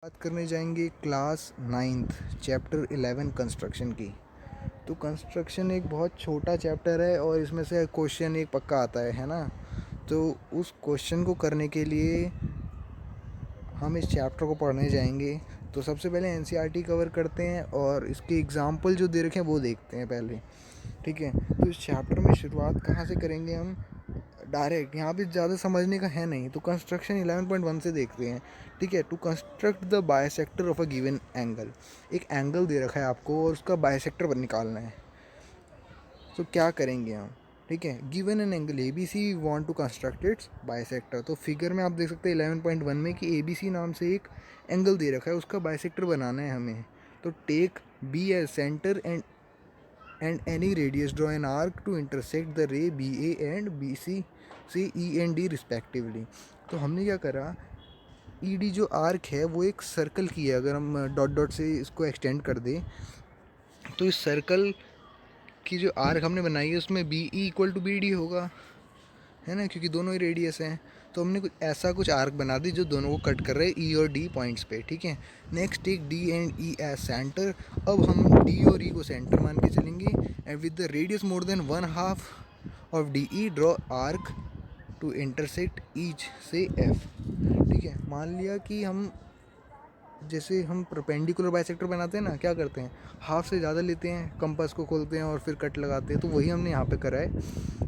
बात करने जाएंगे क्लास नाइन्थ चैप्टर 11 कंस्ट्रक्शन की। तो कंस्ट्रक्शन एक बहुत छोटा चैप्टर है और इसमें से क्वेश्चन एक पक्का आता है ना। तो उस क्वेश्चन को करने के लिए हम इस चैप्टर को पढ़ने जाएंगे। तो सबसे पहले एनसीईआरटी कवर करते हैं और इसके एग्जाम्पल जो दे रखे हैं वो देखते हैं पहले। ठीक है, तो इस चैप्टर में शुरुआत कहाँ से करेंगे हम? डायरेक्ट यहाँ पे ज़्यादा समझने का है नहीं, तो कंस्ट्रक्शन 11.1 से देखते हैं। ठीक है, to construct the bisector of a given angle. एक एंगल दे रखा है आपको और उसका बायसेक्टर निकालना है। तो क्या करेंगे हम? ठीक है, given an angle A B C we want to construct its bisector. तो फिगर में आप देख सकते हैं 11.1 में कि ए बी सी नाम से एक एंगल दे रखा है, उसका बायसेक्टर बनाना है हमें। तो take B as centre and any radius, draw an arc to intersect the ray B A and B C से ई एंड डी रिस्पेक्टिवली। तो हमने क्या करा, ई डी जो आर्क है वो एक सर्कल की है। अगर हम डॉट डॉट से इसको एक्सटेंड कर दें तो इस सर्कल की जो आर्क हमने बनाई है उसमें B E equal to B D होगा, है ना, क्योंकि दोनों ही रेडियस हैं। तो हमने कुछ आर्क बना दी जो दोनों को कट कर रहे हैं ई और डी पॉइंट्स पे। ठीक है, next take D and E as centre. अब हम डी और ई को सेंटर मान के चलेंगे and with the radius more than 1/2 of D E draw arc to intersect each से एफ। ठीक है, मान लिया कि हम जैसे हम परपेंडिकुलर बाइसेक्टर बनाते हैं ना, क्या करते हैं, हाफ से ज़्यादा लेते हैं, कंपास को खोलते हैं और फिर कट लगाते हैं। तो वही हमने यहाँ पे करा है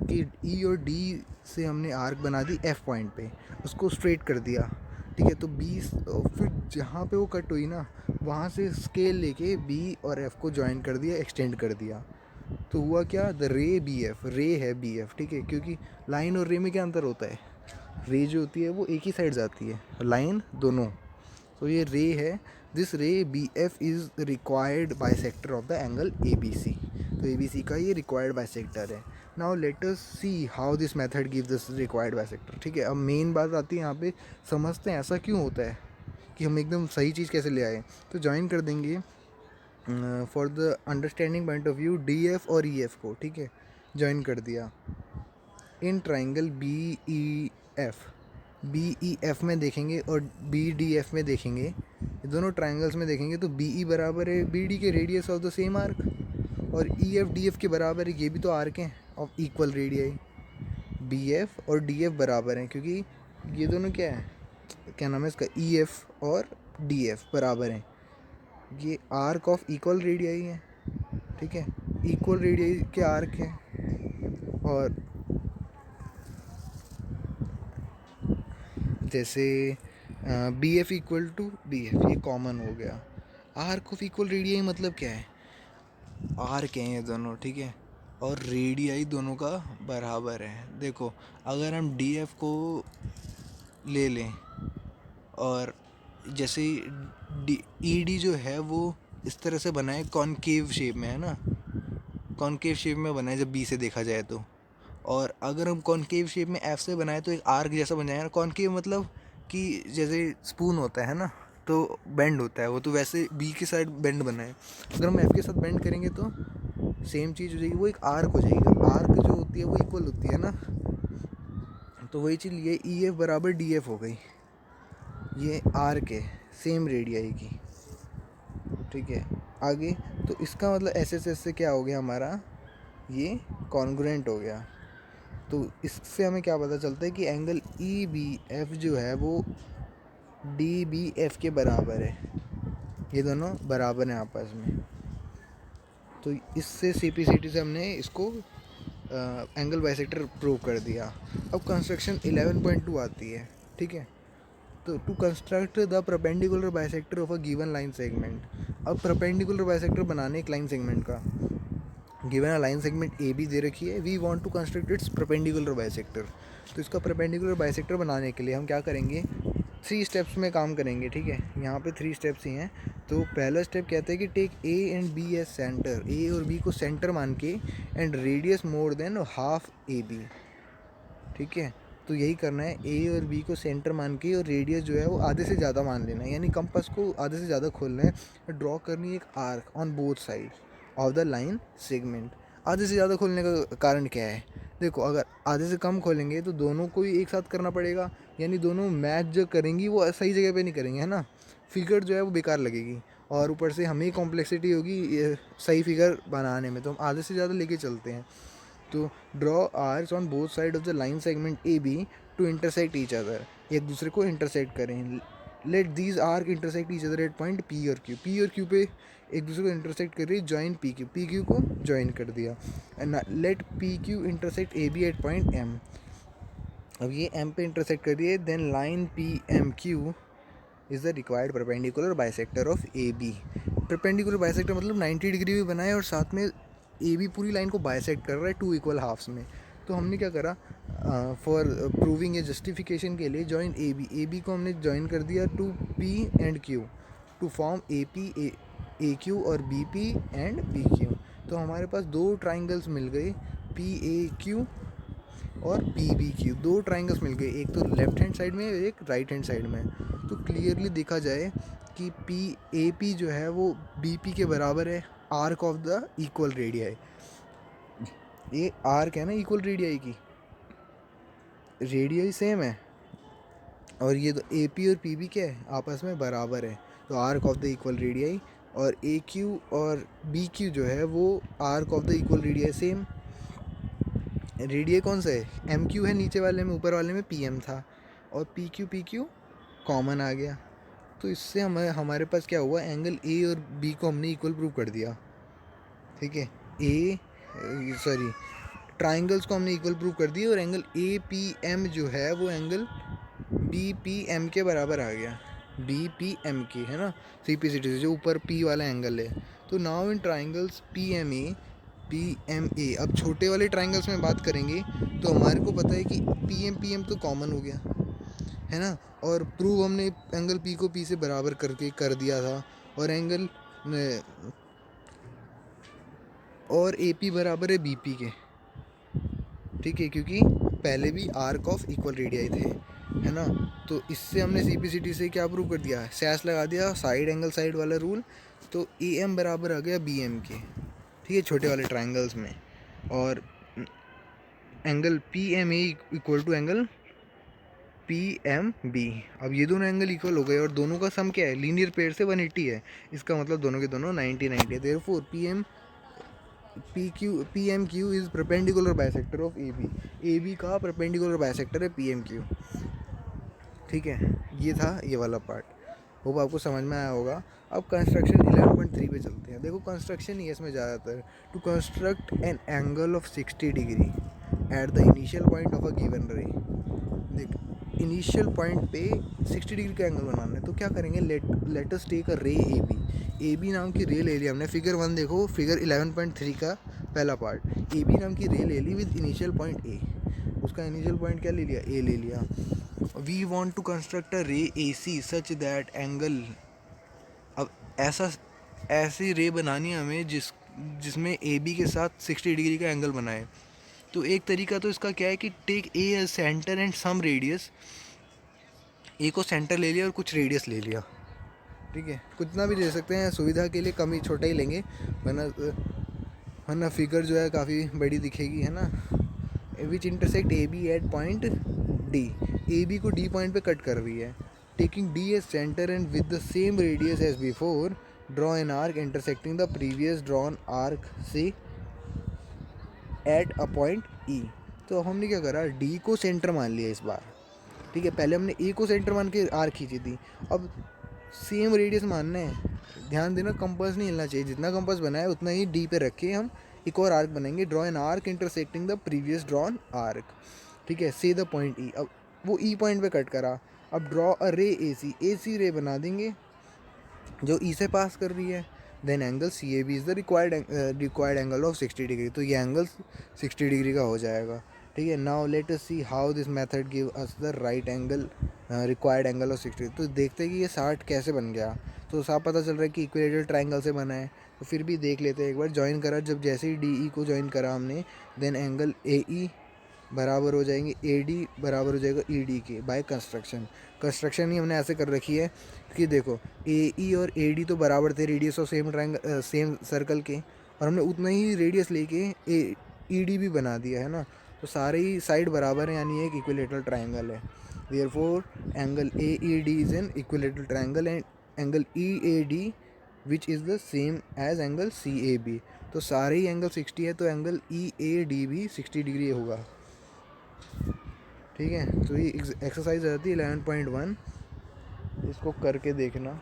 कि ई और डी से हमने आर्क बना दी एफ पॉइंट पे, उसको स्ट्रेट कर दिया। ठीक है, तो बी फिर जहाँ पे वो कट हुई ना वहाँ से स्केल लेके बी और एफ को ज्वाइन कर दिया, एक्सटेंड कर दिया। तो हुआ क्या, द रे बी एफ, रे है बी एफ। ठीक है, क्योंकि लाइन और रे में क्या अंतर होता है, रे जो होती है वो एक ही साइड जाती है, लाइन दोनों। तो ये रे है, this ray B F is required bisector of the angle A B C. तो ए बी सी का ये रिक्वायर्ड बाइसेक्टर है। Now let us see how this method give this required bisector. ठीक है, अब मेन बात आती है यहाँ पे, समझते हैं ऐसा क्यों होता है कि हम एकदम सही चीज़ कैसे ले आए। तो ज्वाइन कर देंगे for the understanding point of view D F और ई एफ को। ठीक है, ज्वाइन कर दिया in triangle B E F. B E F में देखेंगे और बी डी एफ में देखेंगे, ये दोनों ट्राइंगल्स में देखेंगे तो बी ई बराबर है बी डी के radius of the same arc, और ई एफ डी एफ के बराबर है, ये भी तो आर्क हैं of equal radii. B F और डी एफ बराबर हैं क्योंकि ये दोनों क्या है, क्या नाम है इसका, ई एफ और डी एफ बराबर हैं, ये आर्क ऑफ इक्वल रेडियाई है। ठीक है, इक्वल रेडियाई के आर्क हैं। और जैसे B F equal to B F, ये कॉमन हो गया। आर्क ऑफ इक्वल रेडियाई मतलब क्या है, आर्क हैं ये दोनों। ठीक है, और रेडियाई दोनों का बराबर है। देखो, अगर हम डी एफ को ले लें और जैसे डी ई डी जो है वो इस तरह से बना है, कॉनकेव शेप में है ना, कॉनकेव शेप में बना है जब बी से देखा जाए तो। और अगर हम कॉनकेव शेप में एफ से बनाए तो एक आर्क जैसा बन जाएगा। कॉनकेव मतलब कि जैसे स्पून होता है ना तो बेंड होता है वो, तो वैसे बी के साइड बेंड बना है। अगर हम एफ के साथ बेंड करेंगे तो सेम चीज़ हो जाएगी, वो एक आर्क हो जाएगी। आर्क जो होती है वो इक्वल होती है ना, तो वही चीज़ ये ई एफ बराबर डी एफ हो गई, ये आर्क है सेम रेडियाई की। ठीक है, आगे तो इसका मतलब एस एस एस से क्या हो गया हमारा, ये कॉन्ग्रुएंट हो गया। तो इससे हमें क्या पता चलता है कि एंगल ई बी एफ जो है वो डी बी एफ के बराबर है, ये दोनों बराबर हैं आपस में। तो इससे सी पी सी टी से हमने इसको एंगल बाइसेक्टर प्रूव कर दिया। अब कंस्ट्रक्शन 11.2 आती है। ठीक है, तो to construct the perpendicular bisector of a given line segment. अब परपेंडिकुलर बाइसेक्टर बनाने एक लाइन सेगमेंट का, given a line segment A B दे रखी है, we want to construct its perpendicular bisector. तो इसका परपेंडिकुलर बाइसेक्टर बनाने के लिए हम क्या करेंगे, 3 स्टेप्स में काम करेंगे। ठीक है, यहाँ पे 3 स्टेप्स ही हैं। तो पहला स्टेप कहते हैं कि take A and B as centre, A और बी को सेंटर मान के and radius more than half A B. ठीक है, तो यही करना है, ए और बी को सेंटर मान के और रेडियस जो है वो आधे से ज़्यादा मान लेना है, यानी कंपास को आधे से ज़्यादा खोलना है। ड्रॉ करनी है एक arc on both side of the line segment. आधे से ज़्यादा खोलने का कारण क्या है, देखो अगर आधे से कम खोलेंगे तो दोनों को ही एक साथ करना पड़ेगा, यानी दोनों मैच जो करेंगी वो सही जगह पे नहीं करेंगे, है ना, फिगर जो है वो बेकार लगेगी, और ऊपर से हमें कॉम्प्लेक्सिटी होगी ये सही फिगर बनाने में, तो हम आधे से ज़्यादा लेके चलते हैं। तो draw arcs on both side of the line segment A B to intersect each other, एक दूसरे को इंटरसेक्ट करें। Let these arc intersect each other at point P और क्यू पे एक दूसरे को इंटरसेक्ट कर रही है, जॉइन पी क्यू को जॉइन कर दिया। And let P Q intersect A B at point M, अब ये एम पे इंटरसेक्ट कर रही है, then line P M Q is the required perpendicular bisector of A B. Perpendicular bisector मतलब 90 डिग्री भी बनाए और साथ में ए बी पूरी लाइन को बाइसेक्ट कर रहा है टू इक्वल हाफ्स में। तो हमने क्या करा, फॉर प्रूविंग ए जस्टिफिकेशन के लिए जॉइन ए बी को हमने जॉइन कर दिया to P and Q to form A P A Q और B P and P Q. तो हमारे पास दो ट्राइंगल्स मिल गए, पी ए क्यू और पी बी क्यू, दो ट्राइंगल्स मिल गए, एक तो लेफ्ट हैंड साइड में एक राइट हैंड साइड में। तो क्लियरली देखा जाए कि पी ए पी जो है वो बी पी के बराबर है arc of the equal radii. ये आर्क है ना इक्वल रेडियाई की, रेडियाई सेम है, और ये तो ए पी और पी बी क्या है आपस में बराबर है, तो arc of the equal radii. और ए क्यू और बी क्यू जो है वो arc of the equal radii same. Radii कौन सा है, एम क्यू है नीचे वाले में, ऊपर वाले में पी एम था, और पी क्यू कॉमन आ गया। तो इससे हमारे पास क्या हुआ, एंगल ए और बी को हमने इक्वल प्रूव कर दिया। ठीक है, ट्राइंगल्स को हमने इक्वल प्रूव कर दिया, और एंगल ए पी एम जो है वो एंगल बी पी एम के बराबर आ गया, बी पी एम के, है ना, सी पी सी टी से जो ऊपर पी वाला एंगल है। तो now in triangles P M A, अब छोटे वाले ट्राइंगल्स में बात करेंगे तो हमारे को पता है कि पी एम तो कॉमन हो गया, है ना, और प्रूव हमने एंगल पी को पी से बराबर करके कर दिया था, और एंगल और ए पी बराबर है बी पी के। ठीक है, क्योंकि पहले भी आर्क ऑफ इक्वल रेडियाई थे, है ना। तो इससे हमने सी पी सी टी से क्या प्रूव कर दिया, सैस लगा दिया, साइड एंगल साइड वाला रूल। तो ए एम बराबर आ गया बी एम के, ठीक है, छोटे वाले ट्राइंगल्स में। और angle P M A equal to angle P M B, अब ये दोनों एंगल इक्वल हो गए, और दोनों का सम क्या है, लीनियर पेयर से 180 है, इसका मतलब दोनों के दोनों 90 है। Therefore P M Q is perpendicular bisector of A B का परपेंडिकुलर बाइसेक्टर है पी एम क्यू। ठीक है, ये था ये वाला पार्ट, होप आपको समझ में आया होगा। अब कंस्ट्रक्शन 11.3 पे चलते हैं। देखो कंस्ट्रक्शन ही है इसमें ज़्यादातर, to construct an angle of 60 degree at the initial point of a given ray. देख, इनिशियल पॉइंट पे 60 डिग्री का एंगल बनाना है, तो क्या करेंगे, let us take a ray A B नाम की रे ले लिया हमने। फिगर 1 देखो, फिगर 11.3 का पहला पार्ट, ए बी नाम की रे ले ली विद इनिशियल पॉइंट ए। उसका इनिशियल पॉइंट क्या ले लिया, ए ले लिया। We want to construct a ray A C such that angle, अब ऐसी रे बनानी है हमें जिसमें ए बी के साथ 60 डिग्री का एंगल बनाए। तो एक तरीका तो इसका क्या है कि take A as centre and some radius, A को सेंटर ले लिया और कुछ रेडियस ले लिया। ठीक है, कितना भी ले सकते हैं, सुविधा के लिए कम ही छोटा ही लेंगे, वरना फिगर जो है काफ़ी बड़ी दिखेगी, है ना। Which intersect A B at point D, A B को डी पॉइंट पे कट कर रही है। Taking D as centre and with the same radius as before, draw an arc intersecting the previous drawn arc से at a point E. तो हमने क्या करा, डी को सेंटर मान लिया इस बार। ठीक है, पहले हमने ए को सेंटर मान के आर्क खींची थी, अब सेम रेडियस मानना है। ध्यान देना, कंपास नहीं हिलना चाहिए, जितना कंपास बनाया है उतना ही डी पे रख के हम एक और आर्क बनाएंगे। Draw an arc intersecting the previous drawn arc. ठीक है, से द पॉइंट ई, अब वो ई पॉइंट पे कट करा। अब ड्रॉ अ रे ए सी रे बना देंगे जो ई से पास कर रही है। Then angle C A B is the required angle of 60 degree, तो ये एंगल 60 डिग्री का हो जाएगा। ठीक है, now let us see how this method give us the right angle required angle of 60। तो देखते हैं कि ये 60 कैसे बन गया। तो साफ पता चल रहा है कि इक्विलेटरल ट्राइंगल से बना है, तो फिर भी देख लेते हैं एक बार। ज्वाइन करा, जब जैसे ही डी ई को ज्वाइन करा हमने, देन एंगल ए ई बराबर हो जाएंगे ए डी बराबर हो जाएगा ई डी के बाय कंस्ट्रक्शन ही हमने ऐसे कर रखी है कि देखो ए ई और ए डी तो बराबर थे रेडियस ऑफ सेम सर्कल के, और हमने उतना ही रेडियस लेके ई डी भी बना दिया, है ना। तो सारे ही साइड बराबर हैं, यानी एक इक्विलेटरल ट्राइंगल है। Therefore, angle AED is an equilateral triangle and angle EAD which is the same as angle CAB. तो सारे ही एंगल 60 है तो एंगल EAD भी 60 डिग्री होगा। ठीक है, तो ये एक्सरसाइज रहती है 11.1, इसको करके देखना।